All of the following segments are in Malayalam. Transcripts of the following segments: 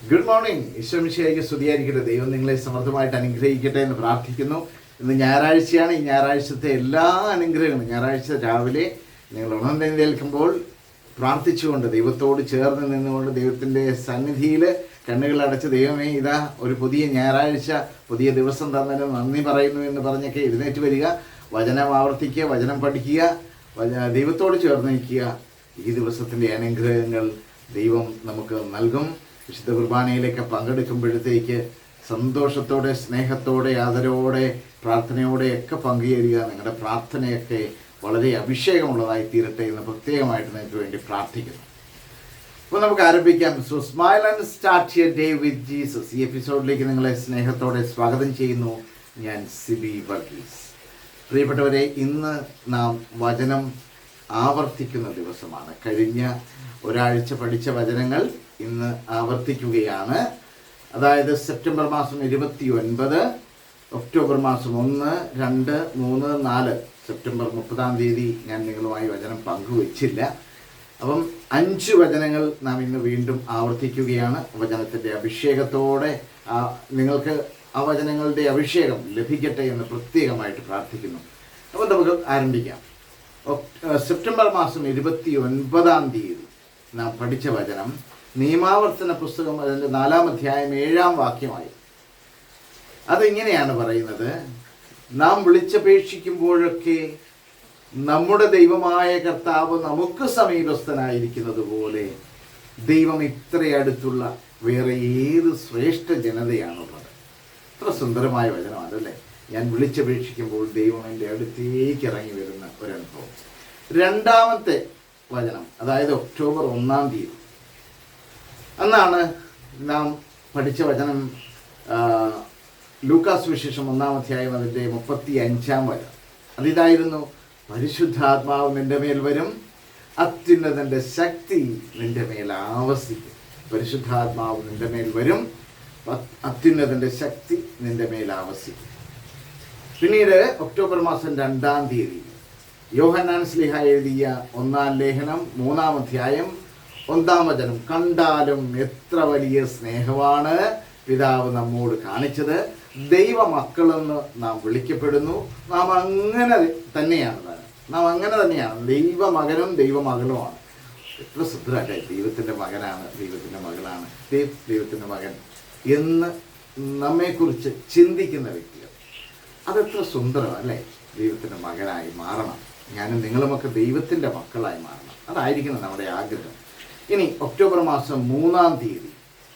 Good morning. ഈശ്വരമിശിഹായ്ക്ക് സ്തുതിയായിരിക്കട്ടെ. ദൈവം നിങ്ങളെ സമൃദ്ധമായിട്ട് അനുഗ്രഹിക്കട്ടെ എന്ന് പ്രാർത്ഥിക്കുന്നു. ഇന്ന് ഞായറാഴ്ചയാണ്. ഈ ഞായറാഴ്ചത്തെ എല്ലാ അനുഗ്രഹങ്ങളും ഞായറാഴ്ച രാവിലെ നിങ്ങൾ ഉണർന്നെഴുന്നേൽക്കുമ്പോൾ പ്രാർത്ഥിച്ചുകൊണ്ട് ദൈവത്തോട് ചേർന്ന് നിന്നുകൊണ്ട് ദൈവത്തിൻ്റെ സന്നിധിയിൽ കണ്ണുകളടച്ച് ദൈവമേ ഇതാ ഒരു പുതിയ ഞായറാഴ്ച, പുതിയ ദിവസം തന്നതിന് നന്ദി പറയുന്നു എന്ന് പറഞ്ഞൊക്കെ എഴുന്നേറ്റ് വരിക, വചനം ആവർത്തിക്കുക, വചനം പഠിക്കുക, ദൈവത്തോട് ചേർന്ന് നിൽക്കുക. ഈ ദിവസത്തിൻ്റെ അനുഗ്രഹങ്ങൾ ദൈവം നമുക്ക് നൽകും. വിശുദ്ധ കുർബാനയിലേക്ക് പങ്കെടുക്കുമ്പോഴത്തേക്ക് സന്തോഷത്തോടെ, സ്നേഹത്തോടെ, ആദരവോടെ, പ്രാർത്ഥനയോടെയൊക്കെ പങ്കുചേരുക. നിങ്ങളുടെ പ്രാർത്ഥനയൊക്കെ വളരെ അഭിഷേകമുള്ളതായി തീരട്ടെ എന്ന് പ്രത്യേകമായിട്ട് നിങ്ങൾക്ക് വേണ്ടി പ്രാർത്ഥിക്കുന്നു. അപ്പോൾ നമുക്ക് ആരംഭിക്കാം. So smile and start your day with Jesus. ഈ എപ്പിസോഡിലേക്ക് നിങ്ങളെ സ്നേഹത്തോടെ സ്വാഗതം ചെയ്യുന്നു. ഞാൻ സിബി വർഗീസ്. പ്രിയപ്പെട്ടവരെ, ഇന്ന് നാം വചനം ആവർത്തിക്കുന്ന ദിവസമാണ്. കഴിഞ്ഞ ഒരാഴ്ച പഠിച്ച വചനങ്ങൾ ഇന്ന് ആവർത്തിക്കുകയാണ്. അതായത് സെപ്റ്റംബർ മാസം 29, ഒക്ടോബർ മാസം 1, 2, 3, 4, സെപ്റ്റംബർ 30 ഞാൻ നിങ്ങളുമായി വചനം പങ്കുവച്ചില്ല. അപ്പം 5 വചനങ്ങൾ നാം ഇന്ന് വീണ്ടും ആവർത്തിക്കുകയാണ്. വചനത്തിൻ്റെ അഭിഷേകത്തോടെ നിങ്ങൾക്ക് ആ വചനങ്ങളുടെ അഭിഷേകം ലഭിക്കട്ടെ എന്ന് പ്രത്യേകമായിട്ട് പ്രാർത്ഥിക്കുന്നു. അപ്പം നമുക്ക് ആരംഭിക്കാം. സെപ്റ്റംബർ മാസം 29 നാം പഠിച്ച വചനം നിയമാവർത്തന പുസ്തകം അതിൻ്റെ 4-ാം അധ്യായം 7-ാം വാക്യമായി. അതിങ്ങനെയാണ് പറയുന്നത്: നാം വിളിച്ചപേക്ഷിക്കുമ്പോഴൊക്കെ നമ്മുടെ ദൈവമായ കർത്താവ് നമുക്ക് സമീപസ്ഥനായിരിക്കുന്നത് പോലെ ദൈവം ഇത്ര അടുത്തുള്ള വേറെ ഏത് ശ്രേഷ്ഠ ജനതയാണുള്ളത്. ഇത്ര സുന്ദരമായ വചനമാണല്ലേ. ഞാൻ വിളിച്ചപേക്ഷിക്കുമ്പോൾ ദൈവം എൻ്റെ അടുത്തേക്ക് ഇറങ്ങി വരുന്ന ഒരനുഭവം. 2-ാമത്തെ വചനം, അതായത് ഒക്ടോബർ 1 അന്നാണ് നാം പഠിച്ച വചനം. ലൂക്കാസ് വിശേഷം 1-ാം അധ്യായം അതിൻ്റെ 35-ാം വചനം. അതിതായിരുന്നു: പരിശുദ്ധാത്മാവ് നിന്റെ മേൽ വരും, അത്യുന്നതൻ്റെ ശക്തി നിന്റെ മേൽ ആവസിക്കും. പരിശുദ്ധാത്മാവ് നിന്റെ മേൽ വരും, അത്യുന്നതൻ്റെ ശക്തി നിന്റെ മേൽ ആവസിക്കും. പിന്നീട് ഒക്ടോബർ മാസം 2-ാം തീയതി യോഹന്നാൻ ശ്ലീഹ എഴുതിയ 1-ാം ലേഖനം 3-ാം അധ്യായം 1-ാം വചനം: കണ്ടാലും എത്ര വലിയ സ്നേഹമാണ് പിതാവ് നമ്മോട് കാണിച്ചത്, ദൈവമക്കളെന്ന് നാം വിളിക്കപ്പെടുന്നു. നാം അങ്ങനെ തന്നെയാണ്. ദൈവമകനും ദൈവമകളുമാണ്. എത്ര സുന്ദരമായിട്ട് ദൈവത്തിൻ്റെ മകനാണ്, ദൈവത്തിൻ്റെ മകളാണ്, ദൈവത്തിൻ്റെ മകൻ എന്ന് നമ്മെക്കുറിച്ച് ചിന്തിക്കുന്ന വ്യക്തികൾ. അതെത്ര സുന്ദരമാണ് അല്ലേ. ദൈവത്തിൻ്റെ മകനായി മാറണം. ഞാനും നിങ്ങളുമൊക്കെ ദൈവത്തിൻ്റെ മക്കളായി മാറണം. അതായിരിക്കണം നമ്മുടെ ആഗ്രഹം. ഇനി ഒക്ടോബർ മാസം 3-ാം തീയതി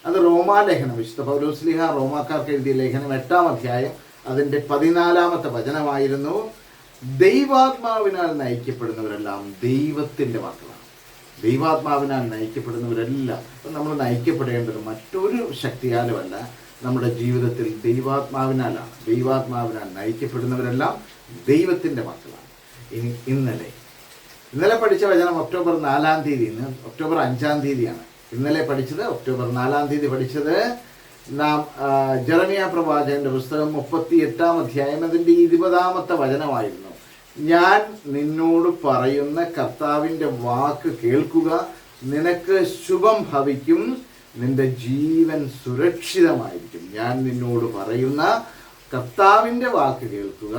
അത് റോമാലേഖനം, വിശുദ്ധ പൗലോസ്ലീഹ റോമാക്കാർക്ക് എഴുതിയ ലേഖനം 8-ാം അധ്യായം അതിൻ്റെ 14-ാമത്തെ വചനമായിരുന്നു: ദൈവാത്മാവിനാൽ നയിക്കപ്പെടുന്നവരെല്ലാം ദൈവത്തിൻ്റെ മക്കളാണ്. ദൈവാത്മാവിനാൽ നയിക്കപ്പെടുന്നവരെല്ലാം. അപ്പം നമ്മൾ നയിക്കപ്പെടേണ്ടത് മറ്റൊരു ശക്തിയാലുമല്ല, നമ്മുടെ ജീവിതത്തിൽ ദൈവാത്മാവിനാലാണ്. ദൈവാത്മാവിനാൽ നയിക്കപ്പെടുന്നവരെല്ലാം ദൈവത്തിൻ്റെ മക്കളാണ്. ഇനി ഇന്നലെ പഠിച്ച വചനം ഒക്ടോബർ 4-ാം തീയതി, ഒക്ടോബർ 5-ാം തീയതിയാണ് ഇന്നലെ പഠിച്ചത്. ഒക്ടോബർ 4-ാം തീയതി പഠിച്ചത് നാം ജെറമിയ പ്രവാചകന്റെ പുസ്തകം 38-ാം അധ്യായം അതിൻ്റെ 20-ാമത്തെ വചനമായിരുന്നു: ഞാൻ നിന്നോട് പറയുന്ന കർത്താവിൻ്റെ വാക്ക് കേൾക്കുക, നിനക്ക് ശുഭം ഭവിക്കും, നിന്റെ ജീവൻ സുരക്ഷിതമായിരിക്കും. ഞാൻ നിന്നോട് പറയുന്ന കർത്താവിൻ്റെ വാക്ക് കേൾക്കുക,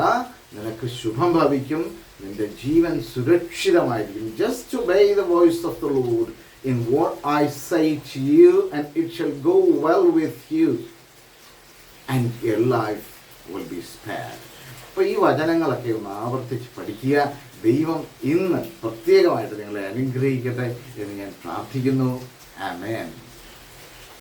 നിനക്ക് ശുഭം ഭവിക്കും, നിന്റെ ജീവൻ സുരക്ഷിതമായിരിക്കും. Just obey the voice of the Lord in what I say to you, and it shall go well with you, and your life will be spared. അപ്പോൾ ഈ വചനങ്ങളൊക്കെ ഒന്ന് ആവർത്തിച്ച് പഠിക്കുക. ദൈവം ഇന്ന് പ്രത്യേകമായിട്ട് നിങ്ങളെ അനുഗ്രഹിക്കട്ടെ എന്ന് ഞാൻ പ്രാർത്ഥിക്കുന്നു. ആമേൻ.